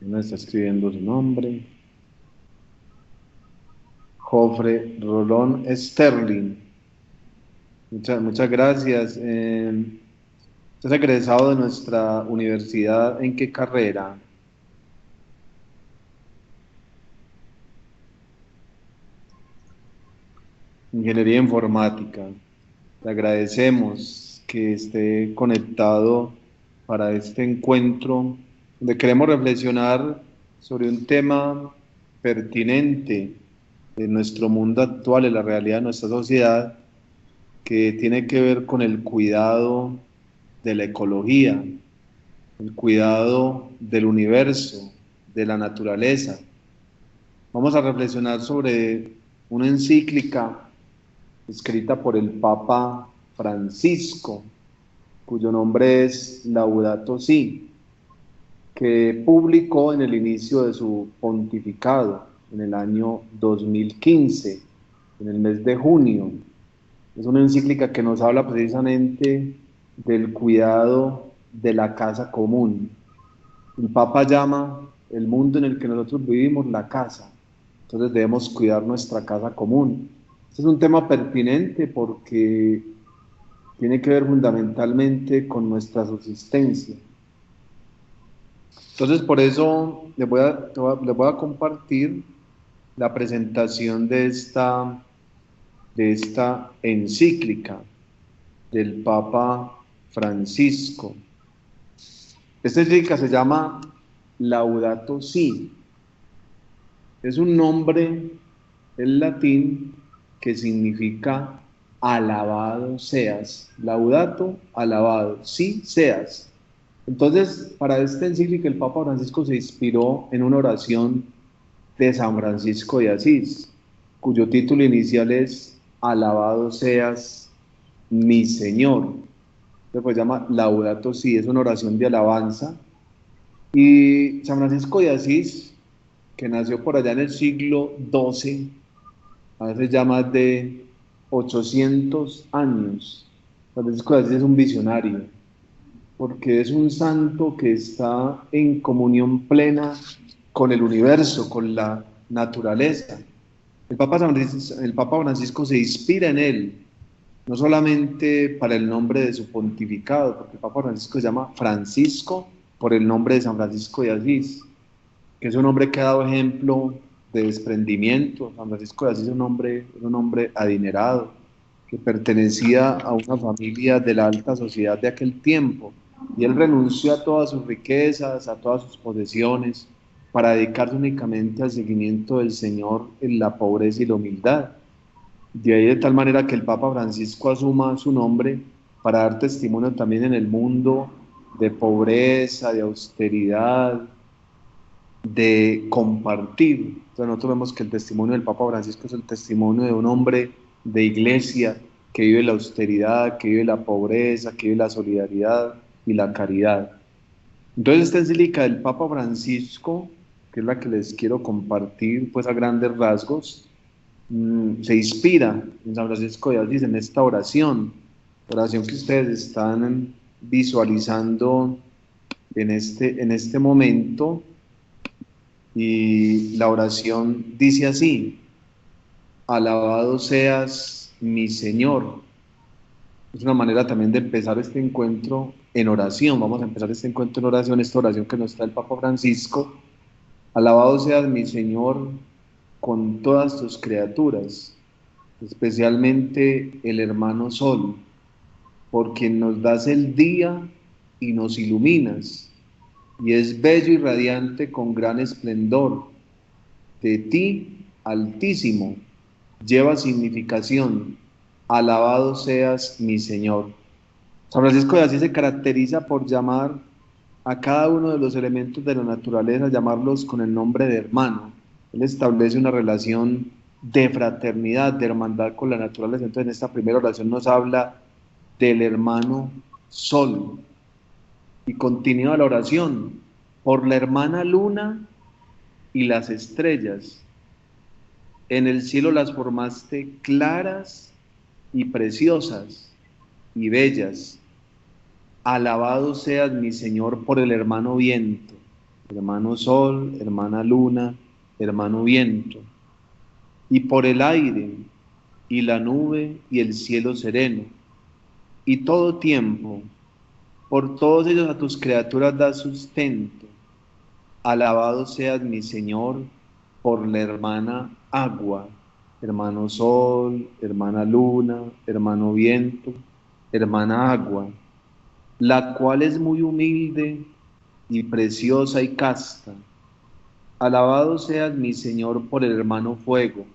No está escribiendo su nombre. Jofre Rolón Sterling. Muchas gracias. ¿Estás egresado de nuestra universidad? ¿En qué carrera? Ingeniería informática. Le agradecemos que esté conectado para este encuentro donde queremos reflexionar sobre un tema pertinente de nuestro mundo actual, de la realidad de nuestra sociedad, que tiene que ver con el cuidado de la ecología, el cuidado del universo, de la naturaleza. Vamos a reflexionar sobre una encíclica escrita por el Papa Francisco, cuyo nombre es Laudato Si, que publicó en el inicio de su pontificado, en el año 2015, en el mes de junio. Es una encíclica que nos habla precisamente del cuidado de la casa común. El Papa llama el mundo en el que nosotros vivimos la casa, entonces debemos cuidar nuestra casa común. Este es un tema pertinente porque tiene que ver fundamentalmente con nuestra subsistencia. Entonces, por eso les voy a compartir la presentación de esta encíclica del Papa Francisco. Esta encíclica se llama Laudato Si. Es un nombre en latín que significa alabado seas. Laudato, alabado, si seas. Entonces, para esta encíclica el Papa Francisco se inspiró en una oración de San Francisco de Asís, cuyo título inicial es Alabado seas mi Señor. Después llama Laudato Si, es una oración de alabanza. Y San Francisco de Asís, que nació por allá en el siglo XII, hace ya más de 800 años. San Francisco de Asís es un visionario, porque es un santo que está en comunión plena con el universo, con la naturaleza. El Papa Francisco se inspira en él, no solamente para el nombre de su pontificado, porque el Papa Francisco se llama Francisco por el nombre de San Francisco de Asís, que es un hombre que ha dado ejemplo de desprendimiento. San Francisco de Asís es un hombre adinerado, que pertenecía a una familia de la alta sociedad de aquel tiempo, y él renunció a todas sus riquezas, a todas sus posesiones, para dedicarse únicamente al seguimiento del Señor en la pobreza y la humildad. De ahí de tal manera que el Papa Francisco asuma su nombre para dar testimonio también en el mundo de pobreza, de austeridad, de compartir. Entonces nosotros vemos que el testimonio del Papa Francisco es el testimonio de un hombre de iglesia que vive la austeridad, que vive la pobreza, que vive la solidaridad y la caridad. Entonces esta encíclica del Papa Francisco, que es la que les quiero compartir pues a grandes rasgos, se inspira en San Francisco de Asís, en esta oración que ustedes están visualizando en este momento. Y la oración dice así: alabado seas mi Señor. Es una manera también de empezar este encuentro en oración. Vamos a empezar este encuentro en oración, esta oración que nos trae el Papa Francisco. Alabado seas mi Señor con todas tus criaturas, especialmente el hermano Sol, por quien nos das el día y nos iluminas, y es bello y radiante con gran esplendor. De ti, Altísimo, lleva significación. Alabado seas mi Señor. San Francisco de Asís se caracteriza por llamar a cada uno de los elementos de la naturaleza, llamarlos con el nombre de hermano. Él establece una relación de fraternidad, de hermandad con la naturaleza. Entonces, en esta primera oración nos habla del hermano Sol. Y continúa la oración: por la hermana Luna y las estrellas. En el cielo las formaste claras y preciosas y bellas. alabado seas mi Señor por el hermano viento, hermano sol, hermana luna, hermano viento, y por el aire, y la nube, y el cielo sereno, y todo tiempo, por todos ellos a tus criaturas das sustento. Alabado seas mi Señor por la hermana agua, hermano sol, hermana luna, hermano viento, hermana agua, la cual es muy humilde y preciosa y casta. Alabado seas mi Señor por el hermano fuego,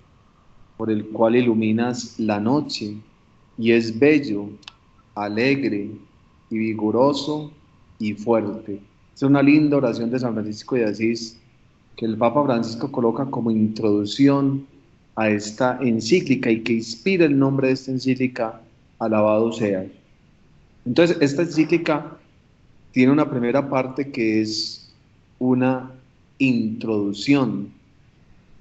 por el cual iluminas la noche, y es bello, alegre y vigoroso y fuerte. Es una linda oración de San Francisco de Asís que el Papa Francisco coloca como introducción a esta encíclica y que inspira el nombre de esta encíclica, alabado seas. Entonces, esta encíclica tiene una primera parte que es una introducción,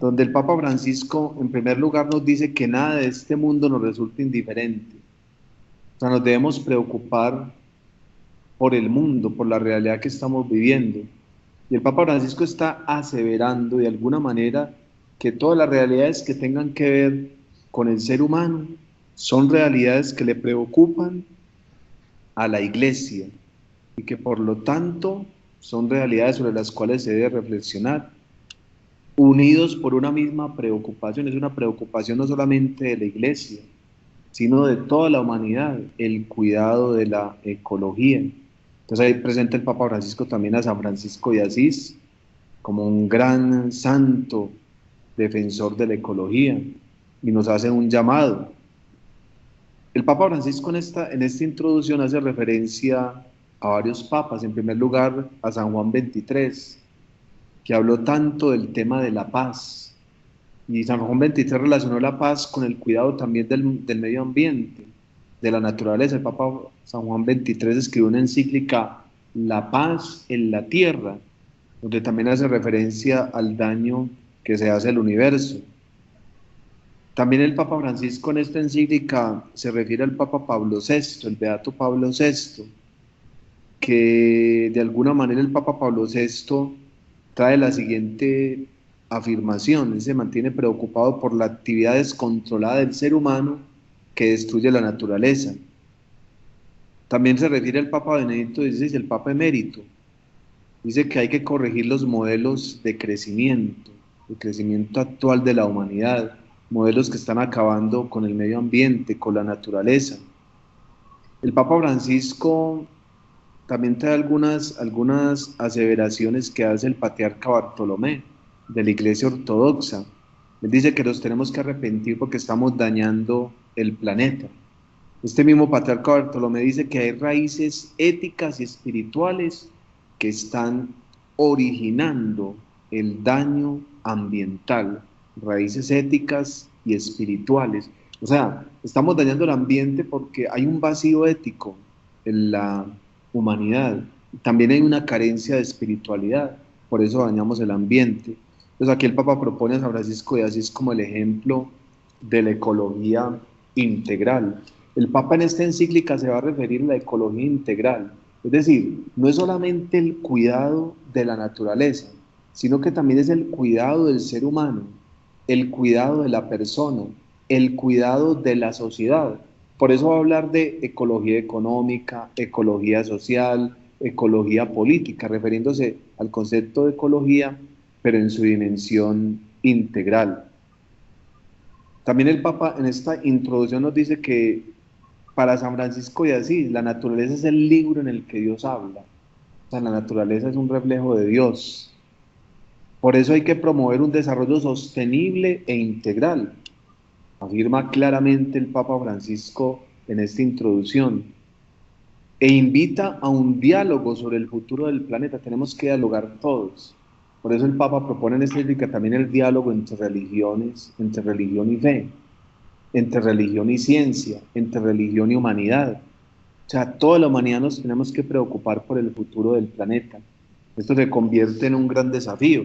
donde el Papa Francisco, en primer lugar, nos dice que nada de este mundo nos resulta indiferente. O sea, nos debemos preocupar por el mundo, por la realidad que estamos viviendo. Y el Papa Francisco está aseverando de alguna manera que todas las realidades que tengan que ver con el ser humano son realidades que le preocupan a la Iglesia y que por lo tanto son realidades sobre las cuales se debe reflexionar, unidos por una misma preocupación. Es una preocupación no solamente de la Iglesia, sino de toda la humanidad, el cuidado de la ecología. Entonces ahí presenta el Papa Francisco también a San Francisco de Asís como un gran santo defensor de la ecología y nos hace un llamado. El Papa Francisco en esta introducción hace referencia a varios papas, en primer lugar a San Juan XXIII, que habló tanto del tema de la paz. Y San Juan XXIII relacionó la paz con el cuidado también del medio ambiente, de la naturaleza. El Papa San Juan XXIII escribió una encíclica, La paz en la tierra, donde también hace referencia al daño que se hace al universo. También el Papa Francisco en esta encíclica se refiere al Papa Pablo VI, el Beato Pablo VI, que de alguna manera el Papa Pablo VI trae la siguiente afirmación: él se mantiene preocupado por la actividad descontrolada del ser humano que destruye la naturaleza. También se refiere al Papa Benedicto XVI, el Papa emérito. Dice que hay que corregir los modelos de crecimiento, el crecimiento actual de la humanidad, modelos que están acabando con el medio ambiente, con la naturaleza. El Papa Francisco también trae algunas aseveraciones que hace el patriarca Bartolomé de la Iglesia Ortodoxa. Él dice que nos tenemos que arrepentir porque estamos dañando el planeta. Este mismo patriarca Bartolomé dice que hay raíces éticas y espirituales que están originando el daño ambiental, raíces éticas y espirituales. O sea, estamos dañando el ambiente porque hay un vacío ético en la humanidad. También hay una carencia de espiritualidad, por eso dañamos el ambiente. Entonces aquí el Papa propone a San Francisco de Asís como el ejemplo de la ecología integral. El Papa en esta encíclica se va a referir a la ecología integral, es decir, no es solamente el cuidado de la naturaleza, sino que también es el cuidado del ser humano, el cuidado de la persona, el cuidado de la sociedad. Por eso va a hablar de ecología económica, ecología social, ecología política, refiriéndose al concepto de ecología, pero en su dimensión integral. También el Papa en esta introducción nos dice que para San Francisco de Asís, la naturaleza es el libro en el que Dios habla. O sea, la naturaleza es un reflejo de Dios. Por eso hay que promover un desarrollo sostenible e integral, afirma claramente el Papa Francisco en esta introducción, e invita a un diálogo sobre el futuro del planeta. Tenemos que dialogar todos. Por eso el Papa propone en esta encíclica también el diálogo entre religiones, entre religión y fe, entre religión y ciencia, entre religión y humanidad. O sea, toda la humanidad nos tenemos que preocupar por el futuro del planeta. Esto se convierte en un gran desafío.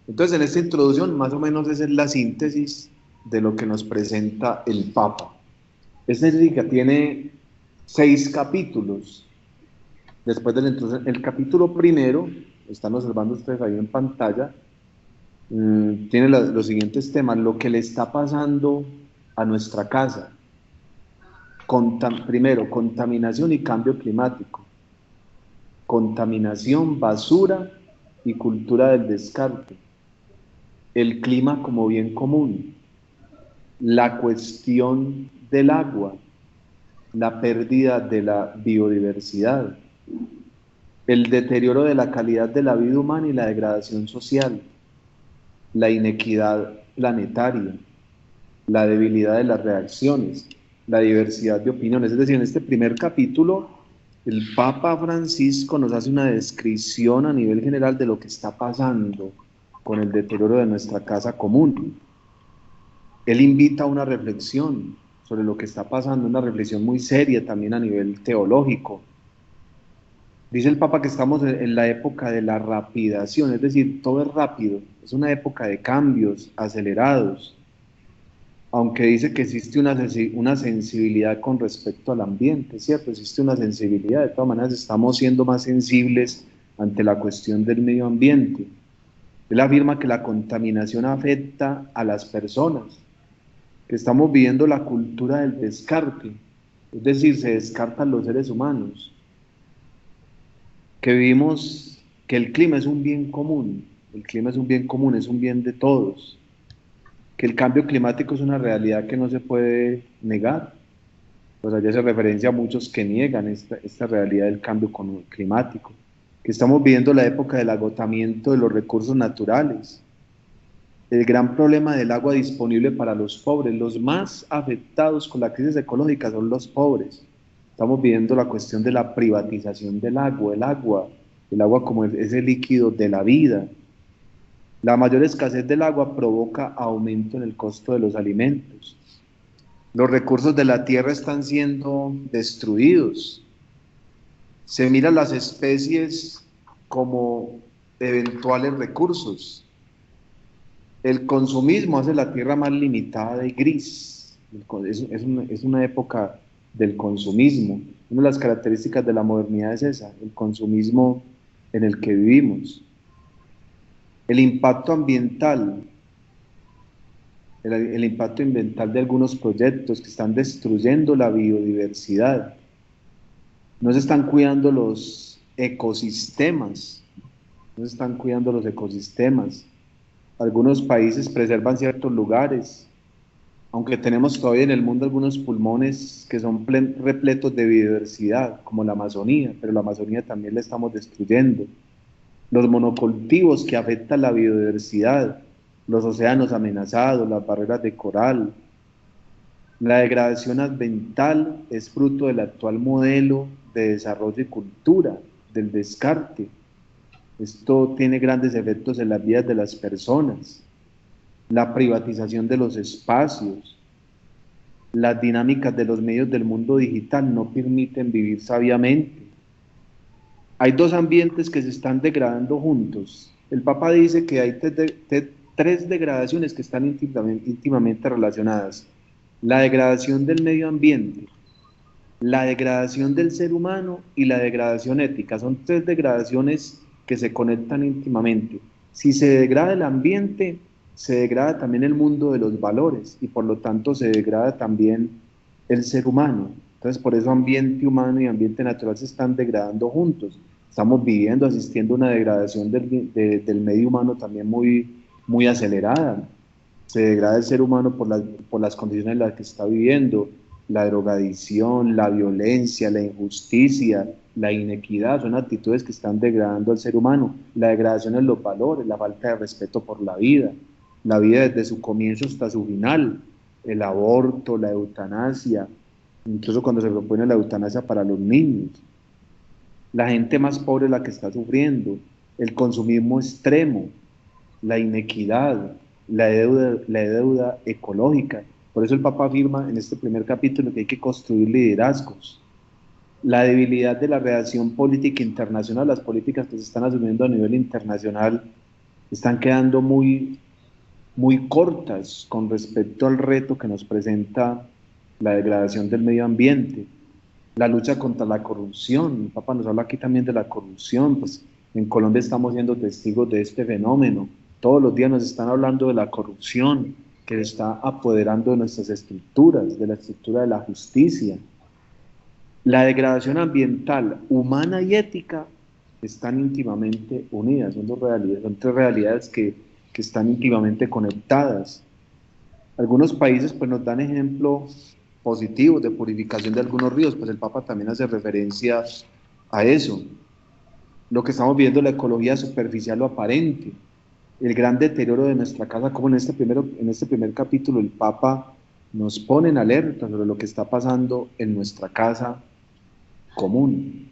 Entonces, en esta introducción, más o menos esa es la síntesis de lo que nos presenta el Papa. Esta encíclica tiene 6 capítulos. Después del entonces, el capítulo primero, están observando ustedes ahí en pantalla, tiene los siguientes temas: lo que le está pasando a nuestra casa. Primero, contaminación y cambio climático. Contaminación, basura y cultura del descarte. El clima como bien común. La cuestión del agua. La pérdida de la biodiversidad. El deterioro de la calidad de la vida humana y la degradación social. La inequidad planetaria. La debilidad de las reacciones, la diversidad de opiniones. Es decir, en este primer capítulo, el Papa Francisco nos hace una descripción a nivel general de lo que está pasando con el deterioro de nuestra casa común. Él invita a una reflexión sobre lo que está pasando, una reflexión muy seria también a nivel teológico. Dice el Papa que estamos en la época de la rapidación, es decir, todo es rápido, es una época de cambios acelerados, aunque dice que existe una sensibilidad con respecto al ambiente, ¿cierto? Existe una sensibilidad, de todas maneras estamos siendo más sensibles ante la cuestión del medio ambiente. Él afirma que la contaminación afecta a las personas, que estamos viviendo la cultura del descarte, es decir, se descartan los seres humanos, que vivimos, que el clima es un bien común, el clima es un bien común, es un bien de todos, que el cambio climático es una realidad que no se puede negar. Pues allá se referencia a muchos que niegan esta realidad del cambio climático, que estamos viviendo la época del agotamiento de los recursos naturales, el gran problema del agua disponible para los pobres. Los más afectados con la crisis ecológica son los pobres. Estamos viviendo la cuestión de la privatización del agua, el agua como ese líquido de la vida. La mayor escasez del agua provoca aumento en el costo de los alimentos. Los recursos de la tierra están siendo destruidos. Se miran las especies como eventuales recursos. El consumismo hace la tierra más limitada y gris. Es una época del consumismo. Una de las características de la modernidad es esa, el consumismo en el que vivimos. El impacto ambiental. El impacto ambiental de algunos proyectos que están destruyendo la biodiversidad. No se están cuidando los ecosistemas. No se están cuidando los ecosistemas. Algunos países preservan ciertos lugares, aunque tenemos todavía en el mundo algunos pulmones que son repletos de biodiversidad, como la Amazonía, pero la Amazonía también la estamos destruyendo. Los monocultivos que afectan la biodiversidad, los océanos amenazados, las barreras de coral. La degradación ambiental es fruto del actual modelo de desarrollo y cultura, del descarte. Esto tiene grandes efectos en las vidas de las personas. La privatización de los espacios, las dinámicas de los medios del mundo digital no permiten vivir sabiamente. Hay dos ambientes que se están degradando juntos. El Papa dice que hay tres degradaciones que están íntimamente relacionadas. La degradación del medio ambiente, la degradación del ser humano y la degradación ética. Son tres degradaciones que se conectan íntimamente. Si se degrada el ambiente, se degrada también el mundo de los valores y por lo tanto se degrada también el ser humano. Entonces por eso ambiente humano y ambiente natural se están degradando juntos. Estamos viviendo, asistiendo a una degradación del medio humano también muy acelerada. Se degrada el ser humano por las condiciones en las que está viviendo, la drogadicción, la violencia, la injusticia, la inequidad, son actitudes que están degradando al ser humano. La degradación en los valores, la falta de respeto por la vida desde su comienzo hasta su final, el aborto, la eutanasia, incluso cuando se propone la eutanasia para los niños. La gente más pobre es la que está sufriendo, el consumismo extremo, la inequidad, la deuda ecológica. Por eso el Papa afirma en este primer capítulo que hay que construir liderazgos. La debilidad de la relación política internacional, las políticas que se están asumiendo a nivel internacional están quedando muy cortas con respecto al reto que nos presenta la degradación del medio ambiente. la lucha contra la corrupción. El Papa nos habla aquí también de la corrupción, pues en Colombia estamos siendo testigos de este fenómeno. Todos los días nos están hablando de la corrupción que está apoderando de nuestras estructuras, de la estructura de la justicia. La degradación ambiental, humana y ética están íntimamente unidas, son dos realidades, son tres realidades que están íntimamente conectadas. Algunos países pues nos dan ejemplos positivos de purificación de algunos ríos, pues el Papa también hace referencia a eso. Lo que estamos viendo, la ecología superficial o aparente, el gran deterioro de nuestra casa, como en este primer capítulo el Papa nos pone en alerta sobre lo que está pasando en nuestra casa común.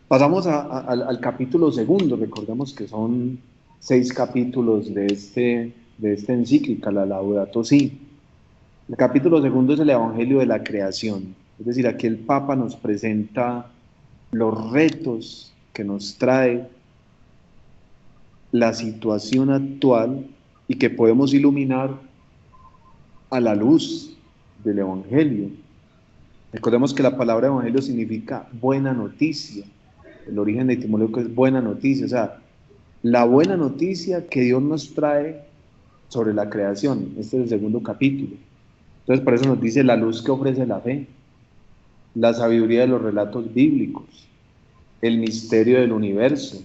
Pasamos al capítulo segundo, recordemos que son 6 capítulos de esta encíclica, la Laudato Si. El capítulo segundo es el Evangelio de la Creación, es decir, aquí el Papa nos presenta los retos que nos trae la situación actual y que podemos iluminar a la luz del Evangelio. Recordemos que la palabra Evangelio significa buena noticia. El origen etimológico es buena noticia, o sea, la buena noticia que Dios nos trae sobre la creación. Este es el segundo capítulo. Entonces, por eso nos dice la luz que ofrece la fe, la sabiduría de los relatos bíblicos, el misterio del universo,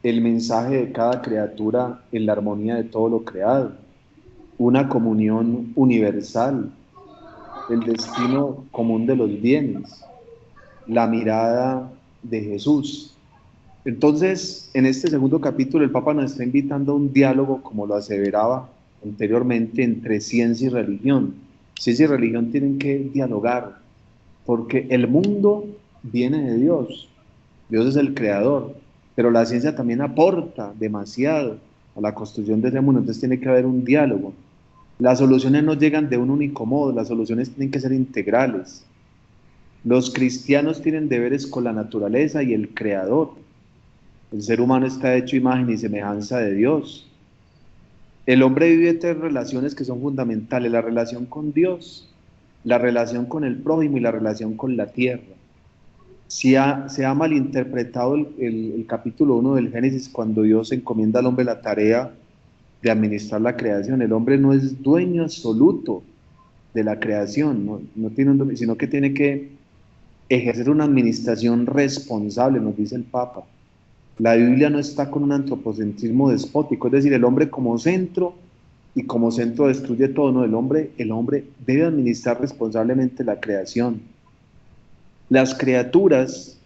el mensaje de cada criatura en la armonía de todo lo creado, una comunión universal, el destino común de los bienes, la mirada de Jesús. Entonces, en este segundo capítulo, el Papa nos está invitando a un diálogo, como lo aseveraba anteriormente, entre ciencia y religión. Ciencia y religión tienen que dialogar, porque el mundo viene de Dios. Dios es el creador, pero la ciencia también aporta demasiado a la construcción de ese mundo, entonces tiene que haber un diálogo. Las soluciones no llegan de un único modo, las soluciones tienen que ser integrales. Los cristianos tienen deberes con la naturaleza y el creador. El ser humano está hecho imagen y semejanza de Dios. El hombre vive tres relaciones que son fundamentales: la relación con Dios, la relación con el prójimo y la relación con la tierra. Se ha malinterpretado el capítulo 1 del Génesis cuando Dios encomienda al hombre la tarea de administrar la creación. El hombre no es dueño absoluto de la creación, no tiene sino que tiene que ejercer una administración responsable, nos dice el Papa. La Biblia no está con un antropocentrismo despótico, es decir, el hombre como centro y como centro destruye todo, no, el hombre debe administrar responsablemente la creación. Las criaturas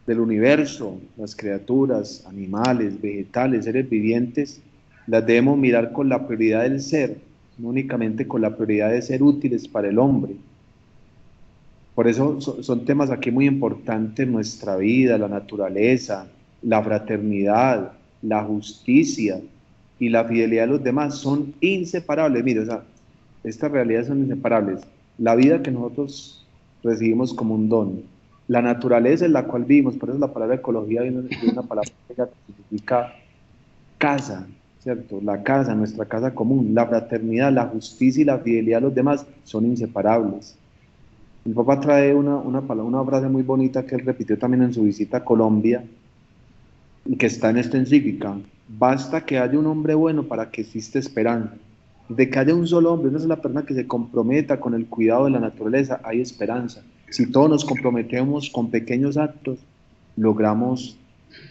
del universo, las criaturas, animales, vegetales, seres vivientes, las debemos mirar con la prioridad del ser, no únicamente con la prioridad de ser útiles para el hombre. Por eso son temas aquí muy importantes: nuestra vida, la naturaleza, la fraternidad, la justicia y la fidelidad a los demás son inseparables. Mire, o sea, estas realidades son inseparables. La vida que nosotros recibimos como un don, la naturaleza en la cual vivimos, por eso la palabra ecología viene de una palabra que significa casa, ¿cierto? La casa, nuestra casa común, la fraternidad, la justicia y la fidelidad a los demás son inseparables. El Papa trae una frase muy bonita que él repitió también en su visita a Colombia y que está en esta encíclica: basta que haya un hombre bueno para que exista esperanza. De que haya un solo hombre, una sola persona que se comprometa con el cuidado de la naturaleza, hay esperanza. Si todos nos comprometemos con pequeños actos, logramos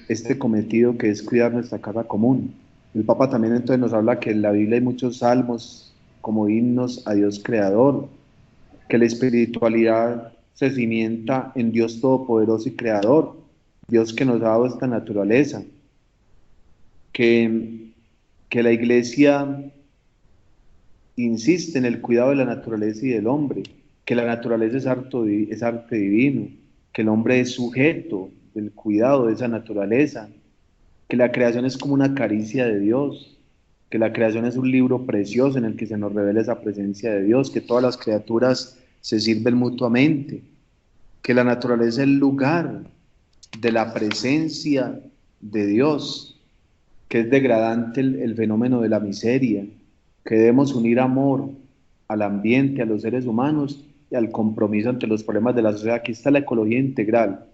este cometido que es cuidar nuestra casa común. El Papa también entonces nos habla que en la Biblia hay muchos salmos como himnos a Dios creador, que la espiritualidad se cimienta en Dios todopoderoso y creador, Dios que nos ha dado esta naturaleza, que la Iglesia insiste en el cuidado de la naturaleza y del hombre, que la naturaleza es arte divino, que el hombre es sujeto del cuidado de esa naturaleza, que la creación es como una caricia de Dios, que la creación es un libro precioso en el que se nos revela esa presencia de Dios, que todas las criaturas se sirven mutuamente, que la naturaleza es el lugar de la presencia de Dios, que es degradante el fenómeno de la miseria, que debemos unir amor al ambiente, a los seres humanos, y al compromiso ante los problemas de la sociedad. Aquí está la ecología integral,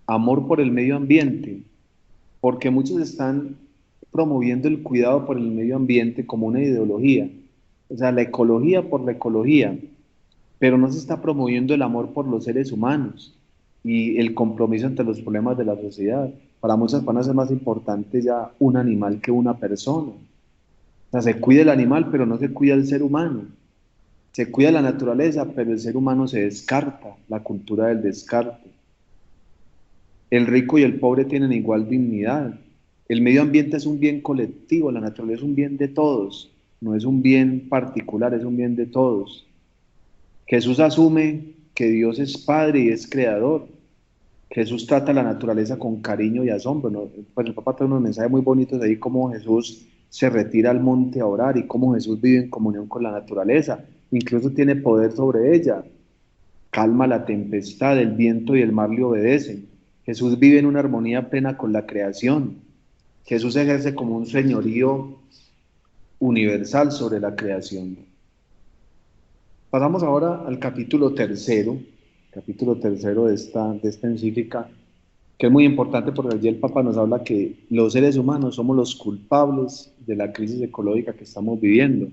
amor por el medio ambiente, porque muchos están promoviendo el cuidado por el medio ambiente como una ideología, o sea, la ecología por la ecología, pero no se está promoviendo el amor por los seres humanos y el compromiso ante los problemas de la sociedad. Para muchas personas es más importante ya un animal que una persona. O sea, se cuida el animal, pero no se cuida el ser humano. Se cuida la naturaleza, pero el ser humano se descarta, la cultura del descarte. El rico y el pobre tienen igual dignidad. El medio ambiente es un bien colectivo, la naturaleza es un bien de todos, no es un bien particular, es un bien de todos. Jesús asume que Dios es Padre y es Creador. Jesús trata la naturaleza con cariño y asombro, ¿no? Pues el Papa trae unos mensajes muy bonitos ahí, cómo Jesús se retira al monte a orar y cómo Jesús vive en comunión con la naturaleza. Incluso tiene poder sobre ella. Calma la tempestad, el viento y el mar le obedecen. Jesús vive en una armonía plena con la creación. Jesús ejerce como un señorío universal sobre la creación. Pasamos ahora al capítulo tercero de esta encíclica, que es muy importante porque allí el Papa nos habla que los seres humanos somos los culpables de la crisis ecológica que estamos viviendo.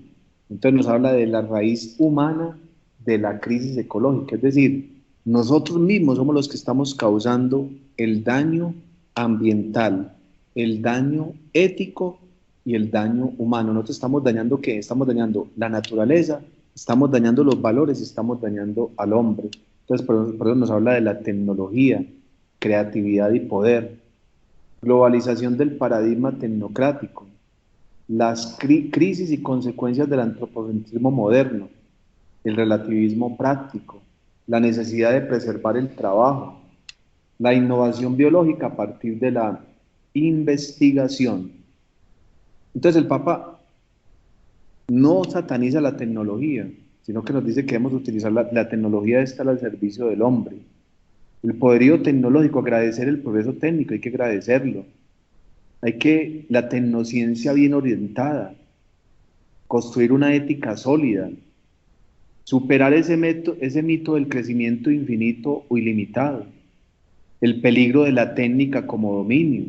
Entonces nos habla de la raíz humana de la crisis ecológica, es decir, nosotros mismos somos los que estamos causando el daño ambiental, el daño ético y el daño humano. Nosotros estamos dañando ¿qué? Estamos dañando la naturaleza, estamos dañando los valores, estamos dañando al hombre. Entonces, por eso nos habla de la tecnología, creatividad y poder, globalización del paradigma tecnocrático, las crisis y consecuencias del antropocentrismo moderno, el relativismo práctico, la necesidad de preservar el trabajo, la innovación biológica a partir de la investigación. Entonces el Papa no sataniza la tecnología, sino que nos dice que debemos utilizar la tecnología esta al servicio del hombre. El poderío tecnológico, agradecer el progreso técnico, hay que agradecerlo. La tecnociencia bien orientada, construir una ética sólida, superar ese mito del crecimiento infinito o ilimitado, el peligro de la técnica como dominio,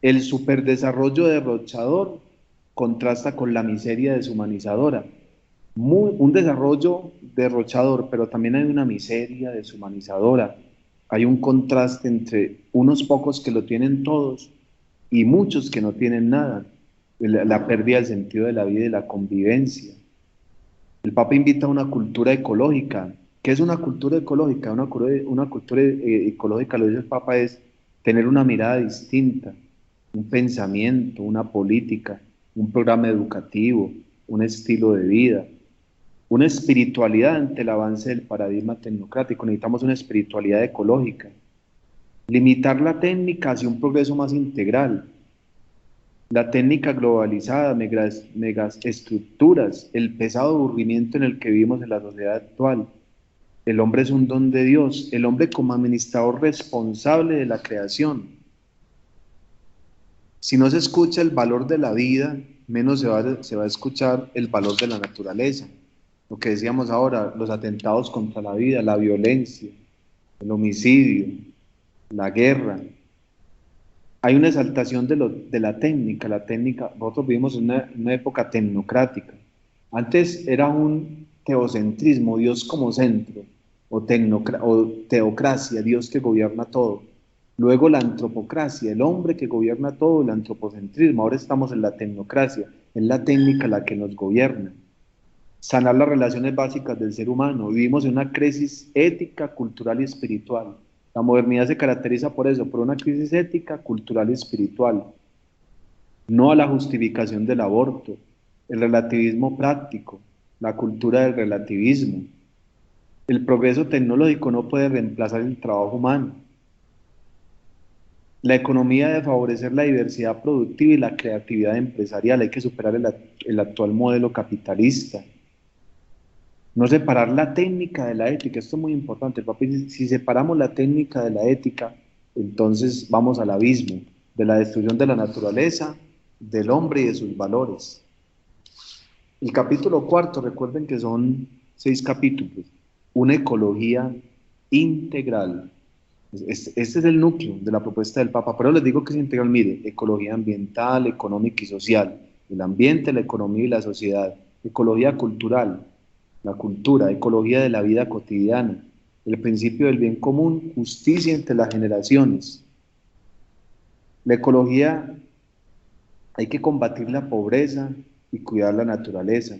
el superdesarrollo derrochador contrasta con la miseria deshumanizadora. Un desarrollo derrochador, pero también hay una miseria deshumanizadora. Hay un contraste entre unos pocos que lo tienen todos y muchos que no tienen nada. La pérdida del sentido de la vida y la convivencia. El Papa invita a una cultura ecológica. ¿Qué es una cultura ecológica? Una cultura ecológica, lo dice el Papa, es tener una mirada distinta, un pensamiento, una política, un programa educativo, un estilo de vida, una espiritualidad ante el avance del paradigma tecnocrático. Necesitamos una espiritualidad ecológica. Limitar la técnica hacia un progreso más integral. La técnica globalizada, megaestructuras, el pesado aburrimiento en el que vivimos en la sociedad actual. El hombre es un don de Dios, el hombre como administrador responsable de la creación. Si no se escucha el valor de la vida, menos se va a escuchar el valor de la naturaleza. Lo que decíamos ahora, los atentados contra la vida, la violencia, el homicidio, la guerra. Hay una exaltación de la técnica. Nosotros vivimos en una época tecnocrática. Antes era un teocentrismo, Dios como centro, o teocracia, Dios que gobierna todo. Luego la antropocracia, el hombre que gobierna todo, el antropocentrismo. Ahora estamos en la tecnocracia, es la técnica la que nos gobierna. Sanar las relaciones básicas del ser humano. Vivimos en una crisis ética, cultural y espiritual. La modernidad se caracteriza por eso, por una crisis ética, cultural y espiritual. No a la justificación del aborto, el relativismo práctico, la cultura del relativismo. El progreso tecnológico no puede reemplazar el trabajo humano. La economía debe favorecer la diversidad productiva y la creatividad empresarial. Hay que superar el actual modelo capitalista. No separar la técnica de la ética, esto es muy importante. El Papa dice, si separamos la técnica de la ética, entonces vamos al abismo de la destrucción de la naturaleza, del hombre y de sus valores. El capítulo cuarto, recuerden que son 6 capítulos. una ecología integral. Este es el núcleo de la propuesta del Papa, pero les digo que es integral, mire, ecología ambiental, económica y social, el ambiente, la economía y la sociedad, ecología cultural, la cultura, ecología de la vida cotidiana, el principio del bien común, justicia entre las generaciones. La ecología, hay que combatir la pobreza y cuidar la naturaleza.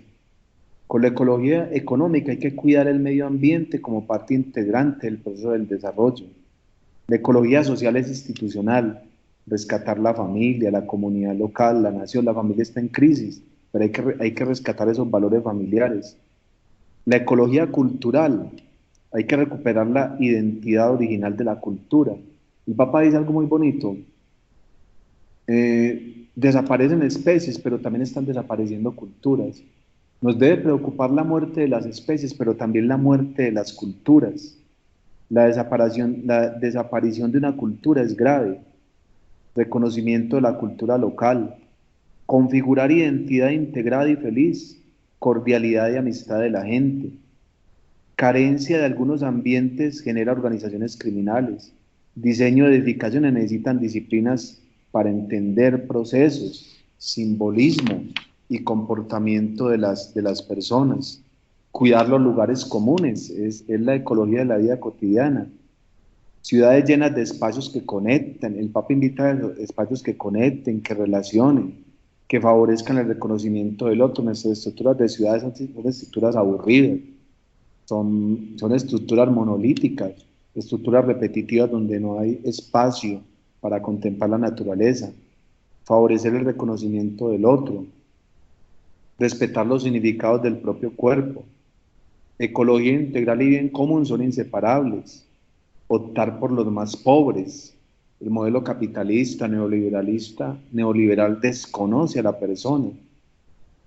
Con la ecología económica hay que cuidar el medio ambiente como parte integrante del proceso del desarrollo. La ecología social es institucional, rescatar la familia, la comunidad local, la nación. La familia está en crisis, pero hay que rescatar esos valores familiares. La ecología cultural, hay que recuperar la identidad original de la cultura. El Papa dice algo muy bonito, desaparecen especies, pero también están desapareciendo culturas. Nos debe preocupar la muerte de las especies, pero también la muerte de las culturas. La desaparición de una cultura es grave. Reconocimiento de la cultura local. Configurar identidad integrada y feliz. Cordialidad y amistad de la gente. Carencia de algunos ambientes genera organizaciones criminales. Diseño de edificaciones necesitan disciplinas para entender procesos, simbolismo y comportamiento de las personas. Cuidar los lugares comunes, es la ecología de la vida cotidiana. Ciudades llenas de espacios que conectan. El Papa invita a espacios que conecten, que relacionen, que favorezcan el reconocimiento del otro. Nuestras estructuras de ciudades son estructuras aburridas, son estructuras monolíticas, estructuras repetitivas donde no hay espacio para contemplar la naturaleza, favorecer el reconocimiento del otro, respetar los significados del propio cuerpo. Ecología integral y bien común son inseparables. Optar por los más pobres. El modelo capitalista, neoliberal desconoce a la persona.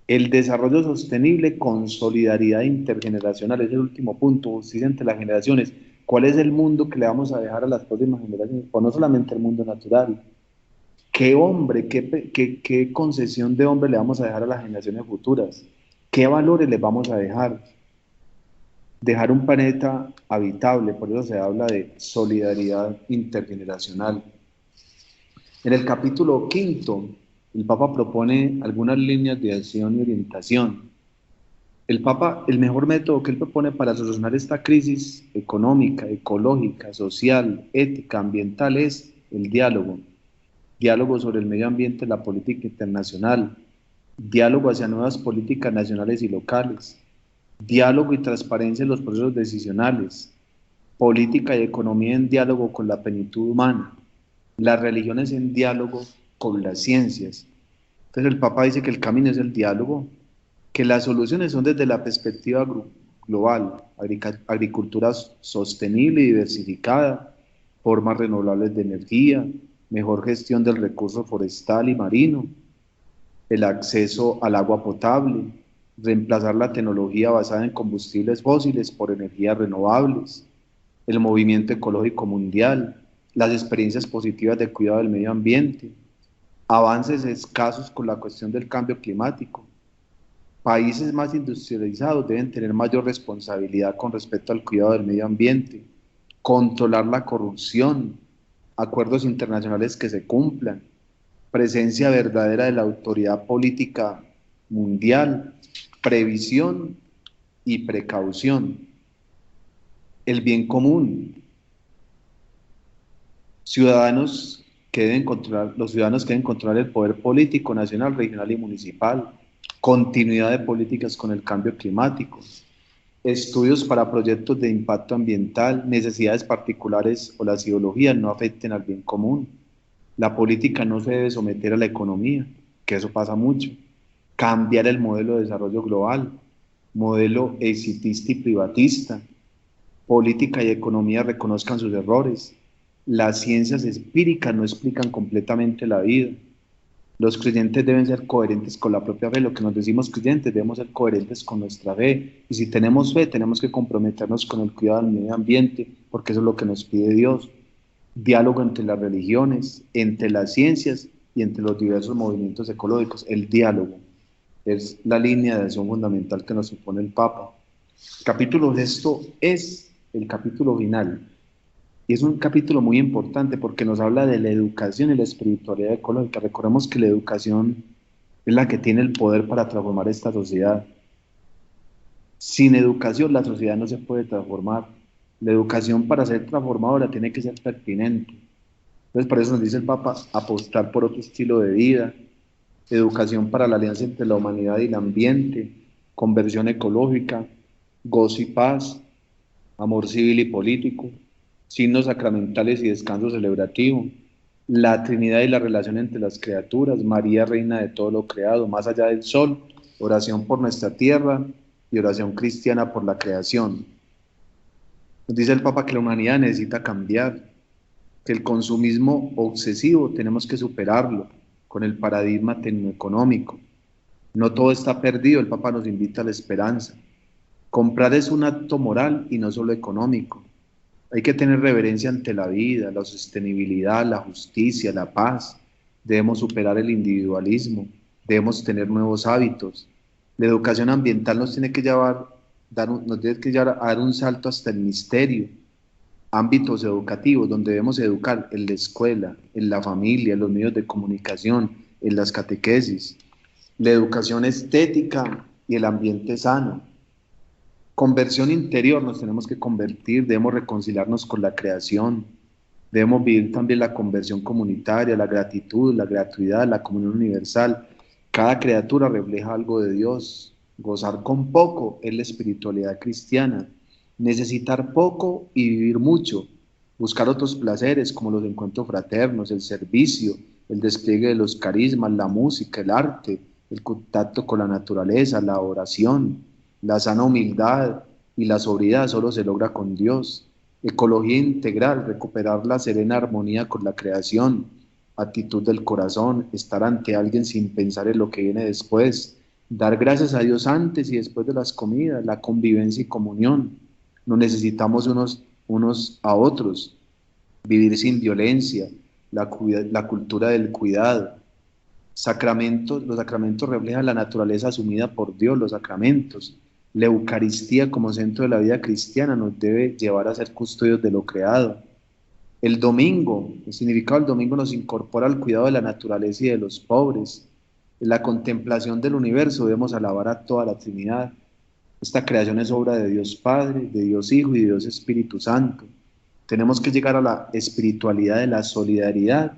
El desarrollo sostenible con solidaridad intergeneracional es el último punto, justicia entre las generaciones. ¿Cuál es el mundo que le vamos a dejar a las próximas generaciones? Pues no solamente el mundo natural. ¿Qué hombre, qué concesión de hombre le vamos a dejar a las generaciones futuras? ¿Qué valores les vamos a dejar? Dejar un planeta habitable, por eso se habla de solidaridad intergeneracional. En el capítulo quinto, el Papa propone algunas líneas de acción y orientación. El Papa, el mejor método que él propone para solucionar esta crisis económica, ecológica, social, ética, ambiental es el diálogo. Diálogo sobre el medio ambiente, la política internacional, diálogo hacia nuevas políticas nacionales y locales, diálogo y transparencia en los procesos decisionales, política y economía en diálogo con la plenitud humana, las religiones en diálogo con las ciencias. Entonces el Papa dice que el camino es el diálogo, que las soluciones son desde la perspectiva global, agricultura sostenible y diversificada, formas renovables de energía, mejor gestión del recurso forestal y marino, el acceso al agua potable, reemplazar la tecnología basada en combustibles fósiles por energías renovables, el movimiento ecológico mundial, las experiencias positivas de cuidado del medio ambiente, avances escasos con la cuestión del cambio climático. Países más industrializados deben tener mayor responsabilidad con respecto al cuidado del medio ambiente, controlar la corrupción, acuerdos internacionales que se cumplan, presencia verdadera de la autoridad política mundial, previsión y precaución, el bien común, los ciudadanos que deben controlar el poder político nacional, regional y municipal, continuidad de políticas con el cambio climático, estudios para proyectos de impacto ambiental, necesidades particulares o las ideologías no afecten al bien común. La política no se debe someter a la economía, que eso pasa mucho. Cambiar el modelo de desarrollo global, modelo exitista y privatista. Política y economía reconozcan sus errores. Las ciencias empíricas no explican completamente la vida. Los creyentes deben ser coherentes con la propia fe. Lo que nos decimos creyentes, debemos ser coherentes con nuestra fe. Y si tenemos fe, tenemos que comprometernos con el cuidado del medio ambiente, porque eso es lo que nos pide Dios. Diálogo entre las religiones, entre las ciencias y entre los diversos movimientos ecológicos. El diálogo es la línea de acción fundamental que nos impone el Papa. El capítulo sexto es el capítulo final. Y es un capítulo muy importante porque nos habla de la educación y la espiritualidad ecológica. Recordemos que la educación es la que tiene el poder para transformar esta sociedad. Sin educación la sociedad no se puede transformar. La educación para ser transformadora tiene que ser pertinente. Entonces por eso nos dice el Papa, apostar por otro estilo de vida, educación para la alianza entre la humanidad y el ambiente, conversión ecológica, gozo y paz, amor civil y político, signos sacramentales y descanso celebrativo, la Trinidad y la relación entre las criaturas, María, reina de todo lo creado, más allá del sol, oración por nuestra tierra y oración cristiana por la creación. Nos dice el Papa que la humanidad necesita cambiar, que el consumismo obsesivo tenemos que superarlo con el paradigma tecnoeconómico. No todo está perdido, el Papa nos invita a la esperanza. Comprar es un acto moral y no solo económico. Hay que tener reverencia ante la vida, la sostenibilidad, la justicia, la paz. Debemos superar el individualismo, debemos tener nuevos hábitos. La educación ambiental nos tiene que nos tiene que llevar a dar un salto hasta el misterio, ámbitos educativos donde debemos educar en la escuela, en la familia, en los medios de comunicación, en las catequesis. La educación estética y el ambiente sano. Conversión interior, nos tenemos que convertir, debemos reconciliarnos con la creación, debemos vivir también la conversión comunitaria, la gratitud, la gratuidad, la comunión universal. Cada criatura refleja algo de Dios. Gozar con poco es la espiritualidad cristiana. Necesitar poco y vivir mucho. Buscar otros placeres como los encuentros fraternos, el servicio, el despliegue de los carismas, la música, el arte, el contacto con la naturaleza, la oración. La sana humildad y la sobriedad solo se logra con Dios. Ecología integral, recuperar la serena armonía con la creación, actitud del corazón, estar ante alguien sin pensar en lo que viene después, dar gracias a Dios antes y después de las comidas, la convivencia y comunión. Nos necesitamos unos a otros, vivir sin violencia, la cultura del cuidado. Sacramentos, los sacramentos reflejan la naturaleza asumida por Dios, los sacramentos. La Eucaristía como centro de la vida cristiana nos debe llevar a ser custodios de lo creado. El domingo, el significado del domingo nos incorpora al cuidado de la naturaleza y de los pobres. En la contemplación del universo debemos alabar a toda la Trinidad. Esta creación es obra de Dios Padre, de Dios Hijo y de Dios Espíritu Santo. Tenemos que llegar a la espiritualidad de la solidaridad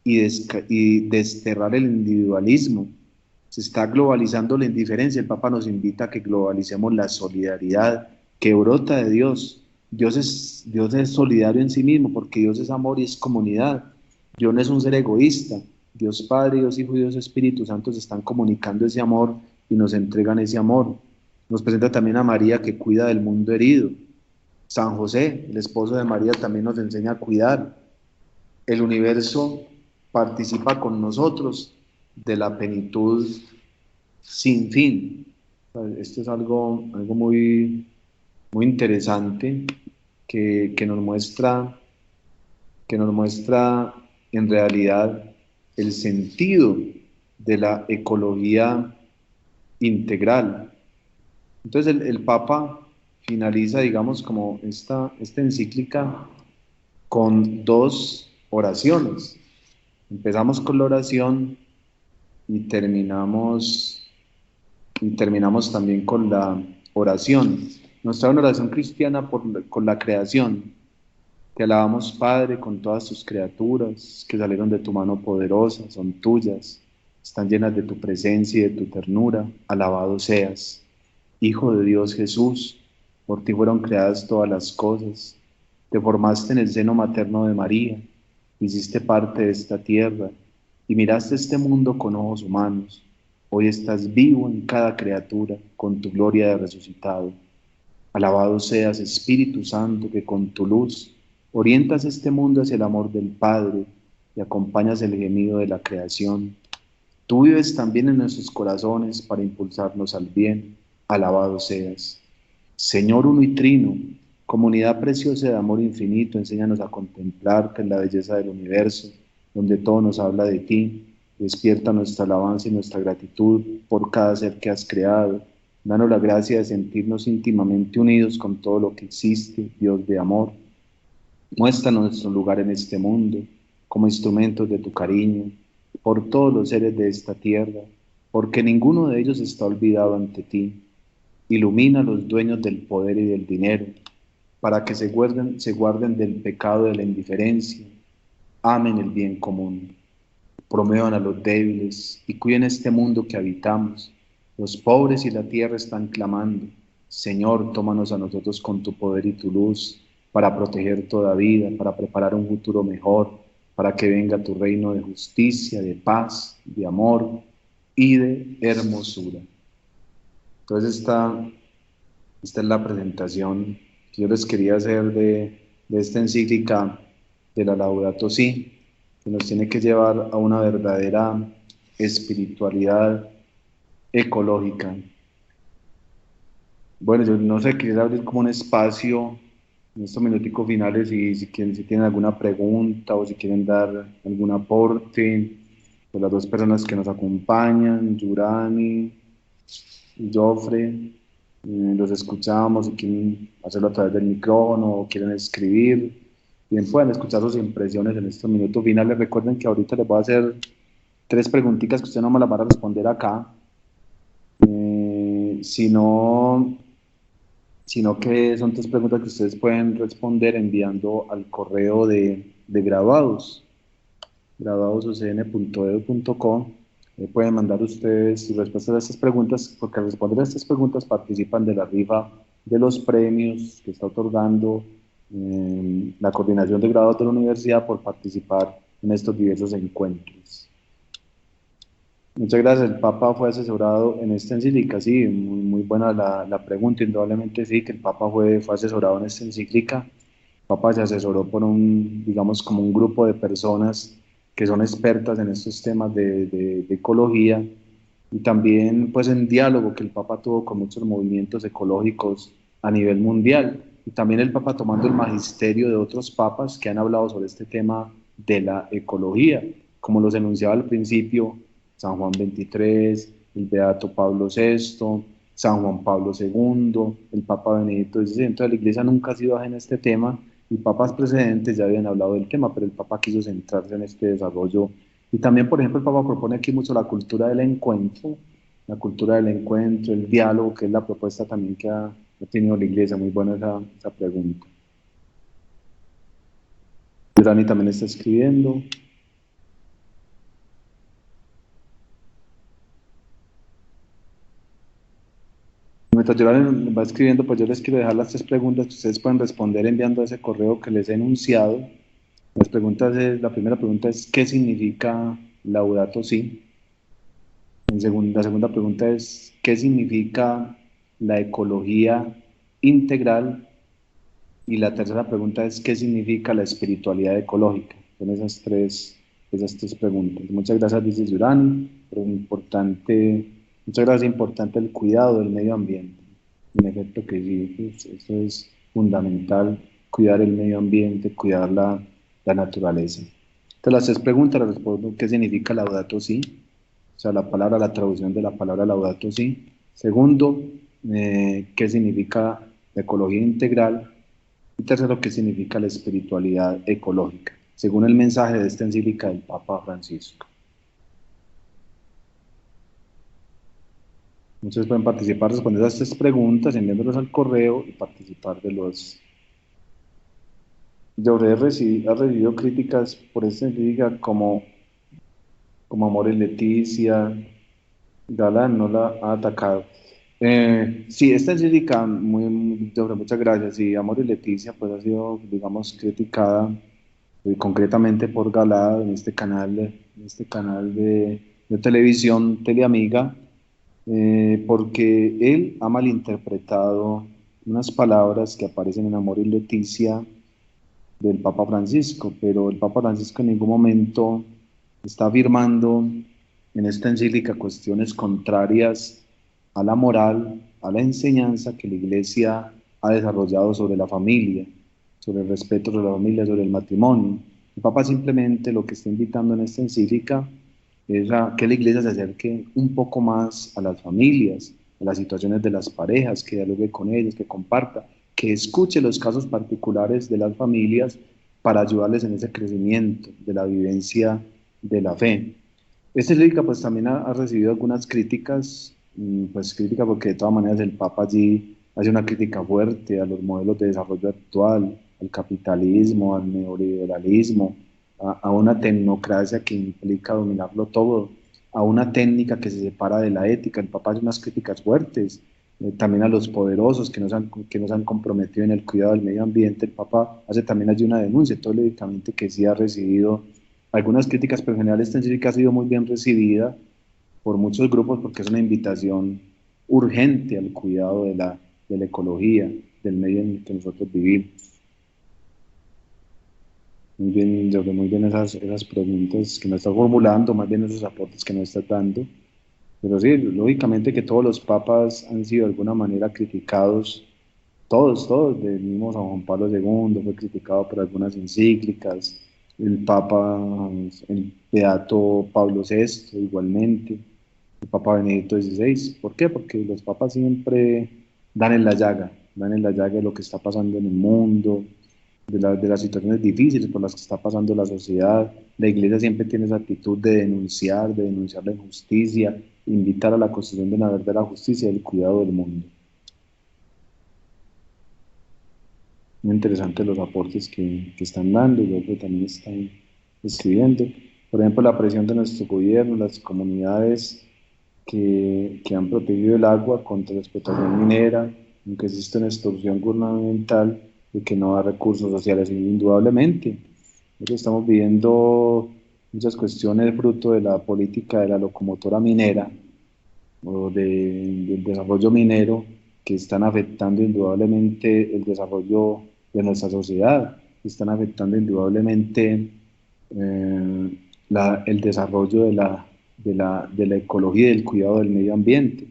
y desterrar el individualismo. Se está globalizando la indiferencia. El Papa nos invita a que globalicemos la solidaridad que brota de Dios. Dios es solidario en sí mismo porque Dios es amor y es comunidad. Dios no es un ser egoísta. Dios Padre, Dios Hijo y Dios Espíritu Santo se están comunicando ese amor y nos entregan ese amor. Nos presenta también a María que cuida del mundo herido. San José, el esposo de María, también nos enseña a cuidar. El universo participa con nosotros de la plenitud sin fin. Esto es algo muy, muy interesante que nos muestra en realidad el sentido de la ecología integral. Entonces el Papa finaliza, digamos, como esta encíclica con dos oraciones. Empezamos con la oración y terminamos también con la oración. Nos trae una oración cristiana con la creación. Te alabamos, Padre, con todas tus criaturas que salieron de tu mano poderosa, son tuyas, están llenas de tu presencia y de tu ternura. Alabado seas. Hijo de Dios Jesús, por ti fueron creadas todas las cosas. Te formaste en el seno materno de María, hiciste parte de esta tierra y miraste este mundo con ojos humanos. Hoy estás vivo en cada criatura, con tu gloria de resucitado. Alabado seas, Espíritu Santo, que con tu luz orientas este mundo hacia el amor del Padre y acompañas el gemido de la creación. Tú vives también en nuestros corazones para impulsarnos al bien. Alabado seas. Señor uno y trino, comunidad preciosa de amor infinito, enséñanos a contemplarte en la belleza del universo, donde todo nos habla de ti. Despierta nuestra alabanza y nuestra gratitud por cada ser que has creado. Danos la gracia de sentirnos íntimamente unidos con todo lo que existe, Dios de amor. Muéstranos nuestro lugar en este mundo como instrumentos de tu cariño por todos los seres de esta tierra, porque ninguno de ellos está olvidado ante ti. Ilumina a los dueños del poder y del dinero, para que se guarden del pecado de la indiferencia, amen el bien común, promuevan a los débiles y cuiden este mundo que habitamos. Los pobres y la tierra están clamando: Señor, tómanos a nosotros con tu poder y tu luz, para proteger toda vida, para preparar un futuro mejor, para que venga tu reino de justicia, de paz, de amor y de hermosura. Entonces esta es la presentación que yo les quería hacer de esta encíclica de la Laudato Si, que nos tiene que llevar a una verdadera espiritualidad ecológica. Bueno, yo no sé, quisiera abrir como un espacio en estos minuticos finales y si tienen alguna pregunta o si quieren dar algún aporte de las dos personas que nos acompañan, Yurani y Jofre, los escuchamos y quieren hacerlo a través del micrófono o quieren escribir, bien pueden escuchar sus impresiones en estos minutos finales. Recuerden que ahorita les voy a hacer tres preguntitas que ustedes no me las van a responder acá, sino que son tres preguntas que ustedes pueden responder enviando al correo de graduados, graduadosocn.edu.co. Pueden mandar ustedes sus respuestas a estas preguntas, porque al responder a estas preguntas participan de la rifa de los premios que está otorgando la coordinación de graduados de la universidad por participar en estos diversos encuentros. Muchas gracias. El Papa fue asesorado en esta encíclica. Sí, muy buena la pregunta. Indudablemente sí, que el Papa fue asesorado en esta encíclica. El Papa se asesoró por digamos, como un grupo de personas que son expertas en estos temas de ecología, y también pues en diálogo que el Papa tuvo con muchos movimientos ecológicos a nivel mundial, y también el Papa tomando el magisterio de otros papas que han hablado sobre este tema de la ecología, como los enunciaba al principio San Juan XXIII, el Beato Pablo VI, San Juan Pablo II, el Papa Benedicto XVI. Entonces la Iglesia nunca ha sido ajena a este tema, y papas precedentes ya habían hablado del tema, pero el Papa quiso centrarse en este desarrollo. Y también, por ejemplo, el Papa propone aquí mucho la cultura del encuentro, el diálogo, que es la propuesta también que ha tenido la Iglesia. Muy buena esa pregunta. Dani también está escribiendo. Mientras yo va escribiendo, pues yo les quiero dejar las tres preguntas que ustedes pueden responder enviando ese correo que les he enunciado. La primera pregunta es: ¿qué significa Laudato Si? La segunda pregunta es: ¿qué significa la ecología integral? Y la tercera pregunta es: ¿qué significa la espiritualidad ecológica? Son esas tres preguntas. Muchas gracias, dice Yurani, pero muchas gracias, importante el cuidado del medio ambiente. En efecto que sí, pues, eso es fundamental, cuidar el medio ambiente, cuidar la naturaleza. Entonces las tres preguntas las respondo: ¿qué significa Laudato Si? O sea, la traducción de la palabra Laudato Si. Segundo, ¿qué significa la ecología integral? Y tercero, ¿qué significa la espiritualidad ecológica? Según el mensaje de esta encíclica del Papa Francisco. Muchos pueden participar respondiendo a estas preguntas, enviándolas al correo y participar de los... Yo he recibido críticas por esta encíclica como Amor y Leticia. Galán no la ha atacado. Sí, esta encíclica, muchas gracias. Sí, Amor y Leticia, pues ha sido, digamos, criticada concretamente por Galán en este canal de televisión Teleamiga, porque él ha malinterpretado unas palabras que aparecen en Amor y Leticia del Papa Francisco, pero el Papa Francisco en ningún momento está afirmando en esta encíclica cuestiones contrarias a la moral, a la enseñanza que la Iglesia ha desarrollado sobre la familia, sobre el respeto de la familia, sobre el matrimonio. El Papa simplemente lo que está invitando en esta encíclica es a que la Iglesia se acerque un poco más a las familias, las situaciones de las parejas, que dialogue con ellas, que comparta, que escuche los casos particulares de las familias para ayudarles en ese crecimiento de la vivencia de la fe. Esta encíclica pues también ha recibido algunas críticas, pues crítica porque de todas maneras el Papa allí hace una crítica fuerte a los modelos de desarrollo actual, al capitalismo, al neoliberalismo, a una tecnocracia que implica dominarlo todo, a una técnica que se separa de la ética. El Papa hace unas críticas fuertes, también a los poderosos que nos han comprometido en el cuidado del medio ambiente. El Papa hace también allí una denuncia, todo lógicamente que sí ha recibido algunas críticas, pero en general esta encíclica ha sido muy bien recibida por muchos grupos porque es una invitación urgente al cuidado de la ecología, del medio en el que nosotros vivimos. Muy bien, Jorge, muy bien esas preguntas que nos estás formulando, más bien esos aportes que nos estás dando. Pero sí, lógicamente que todos los papas han sido de alguna manera criticados, todos, del mismo San Juan Pablo II fue criticado por algunas encíclicas, el Papa, el Beato Pablo VI igualmente, el Papa Benedicto XVI. ¿Por qué? Porque los papas siempre dan en la llaga de lo que está pasando en el mundo, de las situaciones difíciles por las que está pasando la sociedad. La iglesia siempre tiene esa actitud de denunciar la injusticia, invitar a la construcción de una verdadera justicia y el cuidado del mundo. Muy interesantes los aportes que están dando y luego que también están escribiendo. Por ejemplo, la presión de nuestro gobierno, las comunidades que han protegido el agua contra la explotación minera, aunque existe una extorsión gubernamental y que no da recursos sociales, indudablemente. Nosotros estamos viviendo muchas cuestiones fruto de la política de la locomotora minera o del desarrollo minero que están afectando indudablemente el desarrollo de nuestra sociedad, que están afectando indudablemente el desarrollo de la ecología y del cuidado del medio ambiente.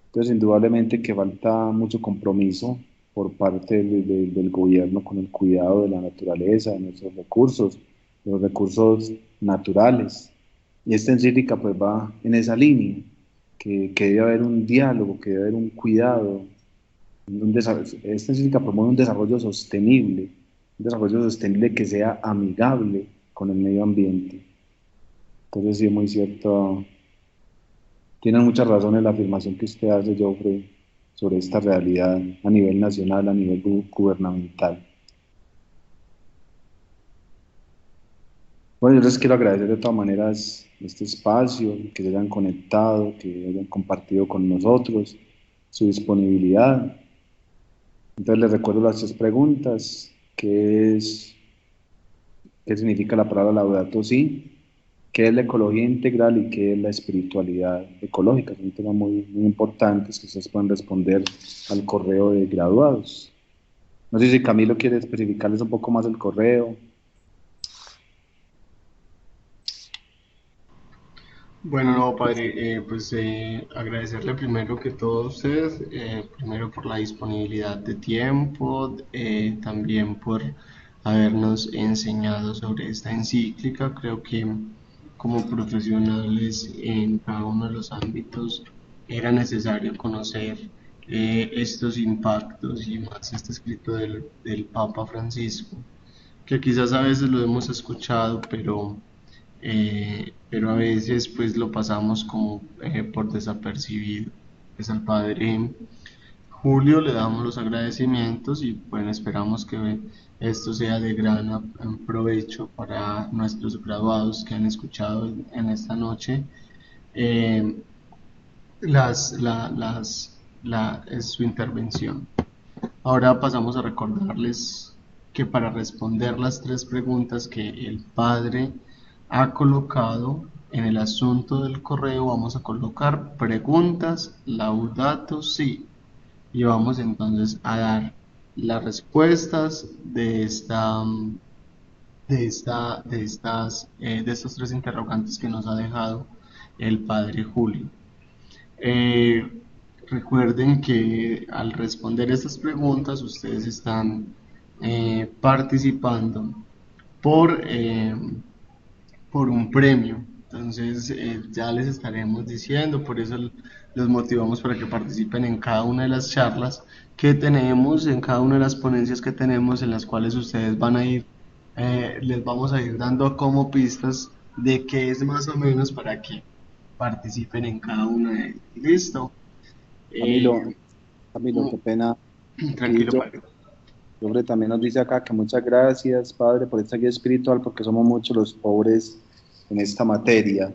Entonces, indudablemente que falta mucho compromiso por parte del gobierno con el cuidado de la naturaleza, de nuestros recursos, de los recursos naturales. Y esta encíclica pues va en esa línea, que debe haber un diálogo, que debe haber un cuidado. Esta encíclica promueve un desarrollo sostenible que sea amigable con el medio ambiente. Entonces sí es muy cierto, tiene mucha razón en la afirmación que usted hace, Joffrey, sobre esta realidad a nivel nacional, a nivel gubernamental. Bueno, yo les quiero agradecer de todas maneras este espacio, que se hayan conectado, que hayan compartido con nosotros, su disponibilidad. Entonces les recuerdo las tres preguntas, qué significa la palabra Laudato Si, qué es la ecología integral y qué es la espiritualidad ecológica. Son temas muy importantes que ustedes pueden responder al correo de graduados. No sé si Camilo quiere especificarles un poco más el correo. Bueno, no, padre, agradecerle primero que todo a usted, primero por la disponibilidad de tiempo, también por habernos enseñado sobre esta encíclica. Creo que como profesionales en cada uno de los ámbitos era necesario conocer estos impactos y más este escrito del Papa Francisco, que quizás a veces lo hemos escuchado, pero a veces pues lo pasamos como por desapercibido. Pues al padre Julio le damos los agradecimientos y bueno, esperamos que esto sea de gran provecho para nuestros graduados que han escuchado en esta noche eh, su intervención. Ahora pasamos a recordarles que para responder las tres preguntas que el padre ha colocado en el asunto del correo, vamos a colocar preguntas laudato si y vamos entonces a dar las respuestas de estos tres interrogantes que nos ha dejado el padre Julio. Eh, Recuerden que al responder estas preguntas ustedes están participando por, eh, por un premio. Entonces ya les estaremos diciendo, por eso los motivamos para que participen en cada una de las charlas que tenemos, en cada una de las ponencias que tenemos, en las cuales ustedes van a ir, les vamos a ir dando como pistas de qué es más o menos para que participen en cada una de ellas. ¿Listo? Camilo, Eh, Camilo, qué pena. Aquí Tranquilo, padre. Joffre también nos dice acá que muchas gracias, Padre, por esta guía espiritual, porque somos muchos los pobres en esta materia.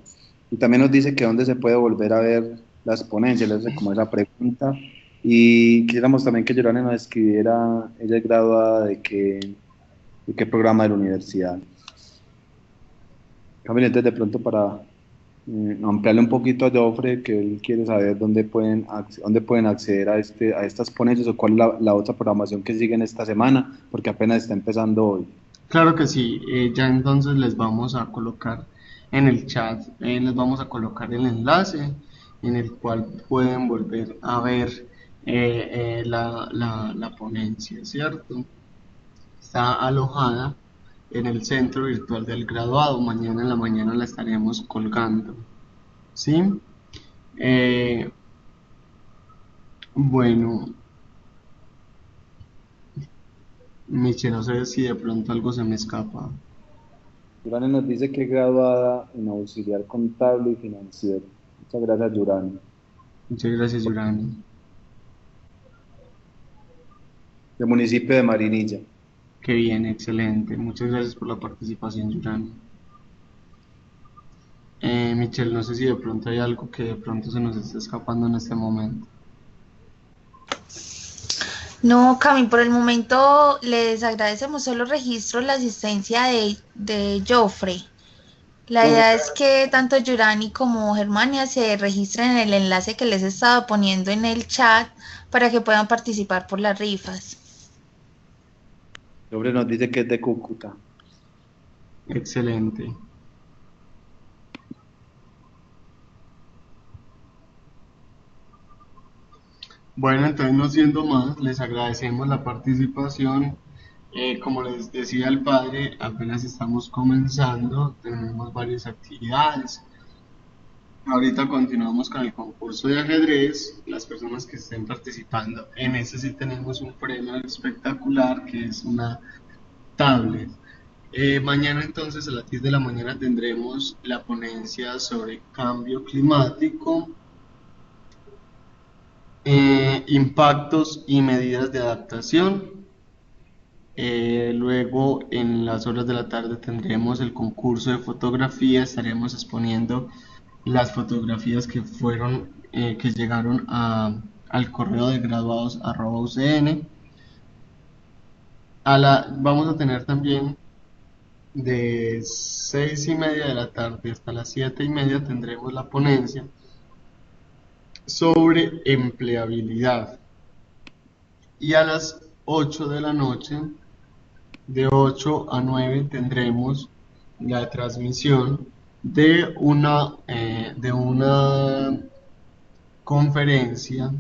Y también nos dice que dónde se puede volver a ver las ponencias, le hace como esa pregunta. Y quisiéramos también que Yorane nos escribiera, ella es graduada de qué programa de la universidad. Camilo, entonces de pronto para ampliarle un poquito a Joffre, que él quiere saber dónde pueden acceder a estas ponencias o cuál es la otra programación que sigue en esta semana, porque apenas está empezando hoy. Claro que sí, ya entonces les vamos a colocar en el chat, les vamos a colocar el enlace en el cual pueden volver a ver la ponencia, ¿cierto? Está alojada en el centro virtual del graduado, mañana en la mañana la estaremos colgando, ¿sí? Eh, bueno, Miche, no sé si de pronto algo se me escapa. Yurane nos dice que es graduada en auxiliar contable y financiero. Muchas gracias, Yurane. Muchas gracias, Yurani. Del municipio de Marinilla. Qué bien, excelente. Muchas gracias por la participación, Yurani. Michelle, no sé si de pronto hay algo que de pronto se nos está escapando en este momento. No, Cami, por el momento les agradecemos solo registro la asistencia de Joffre. La idea es que tanto Yurani como Germania se registren en el enlace que les he estado poniendo en el chat para que puedan participar por las rifas. Joffre nos dice que es de Cúcuta. Excelente. Bueno, entonces no siendo más, les agradecemos la participación. Como les decía el padre, apenas estamos comenzando, tenemos varias actividades. Ahorita continuamos con el concurso de ajedrez. Las personas que estén participando en ese sí tenemos un premio espectacular que es una tablet. Mañana entonces a las 10 de la mañana tendremos la ponencia sobre cambio climático, impactos y medidas de adaptación. Luego en las horas de la tarde tendremos el concurso de fotografía, estaremos exponiendo las fotografías que fueron, que llegaron al correo de graduados @ucn. Vamos a tener también de 6:30 de la tarde hasta las 7:30 tendremos la ponencia sobre empleabilidad. Y a las 8 de la noche, de 8 a 9, tendremos la transmisión de una conferencia,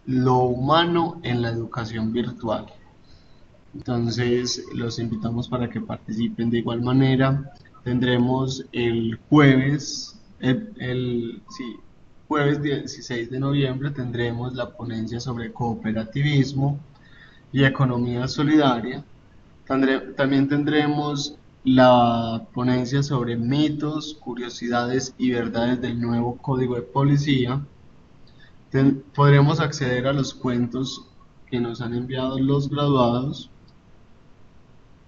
Lo humano en la educación virtual. Entonces los invitamos para que participen de igual manera. Tendremos el jueves, sí, jueves 16 de noviembre, tendremos la ponencia sobre cooperativismo y economía solidaria. También tendremos la ponencia sobre mitos, curiosidades y verdades del nuevo Código de Policía. Podremos acceder a los cuentos que nos han enviado los graduados.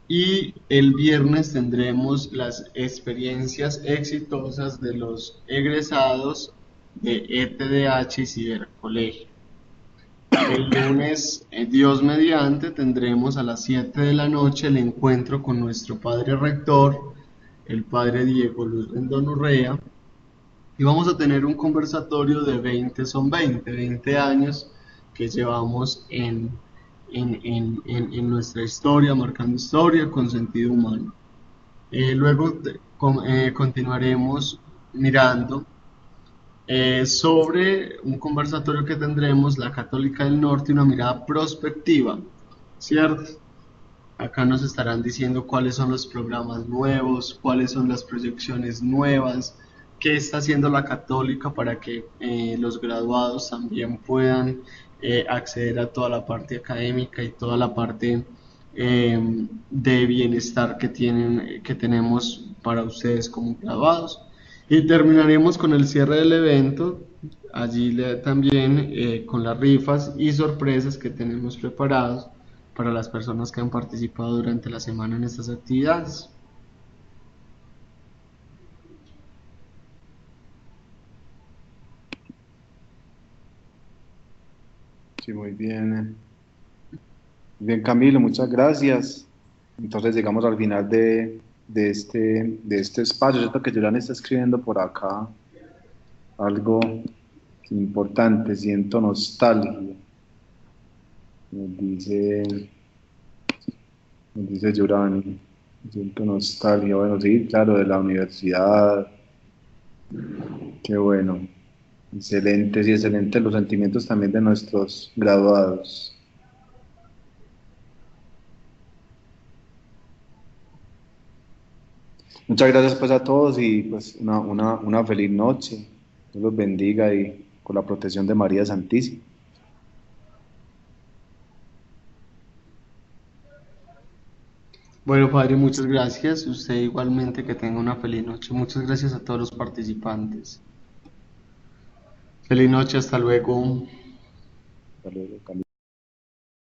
Y el viernes tendremos las experiencias exitosas de los egresados de ETDH y Cibercolegio. El lunes, Dios mediante, tendremos a las 7 de la noche el encuentro con nuestro padre rector, el padre Diego Luis Rendón Urrea, y vamos a tener un conversatorio de 20 años que llevamos en nuestra historia, marcando historia con sentido humano. Luego continuaremos mirando sobre un conversatorio que tendremos, la Católica del Norte, una mirada prospectiva, ¿cierto? Acá nos estarán diciendo cuáles son los programas nuevos, cuáles son las proyecciones nuevas, qué está haciendo la Católica para que los graduados también puedan acceder a toda la parte académica y toda la parte de bienestar que tenemos para ustedes como graduados. Y terminaremos con el cierre del evento, allí también con las rifas y sorpresas que tenemos preparados para las personas que han participado durante la semana en estas actividades. Sí, muy bien. Bien, Camilo, muchas gracias. Entonces llegamos al final de este espacio. Yo creo que Yolanda está escribiendo por acá algo importante, siento nostalgia. Nos dice, nos dice Yurani, siento nostalgia. Bueno, sí, claro, de la universidad. Qué bueno. Excelentes y excelentes los sentimientos también de nuestros graduados. Muchas gracias pues a todos y pues una feliz noche. Dios los bendiga y con la protección de María Santísima. Bueno, padre, muchas gracias. Usted igualmente que tenga una feliz noche. Muchas gracias a todos los participantes. Feliz noche, hasta luego. Hasta luego, Camilo.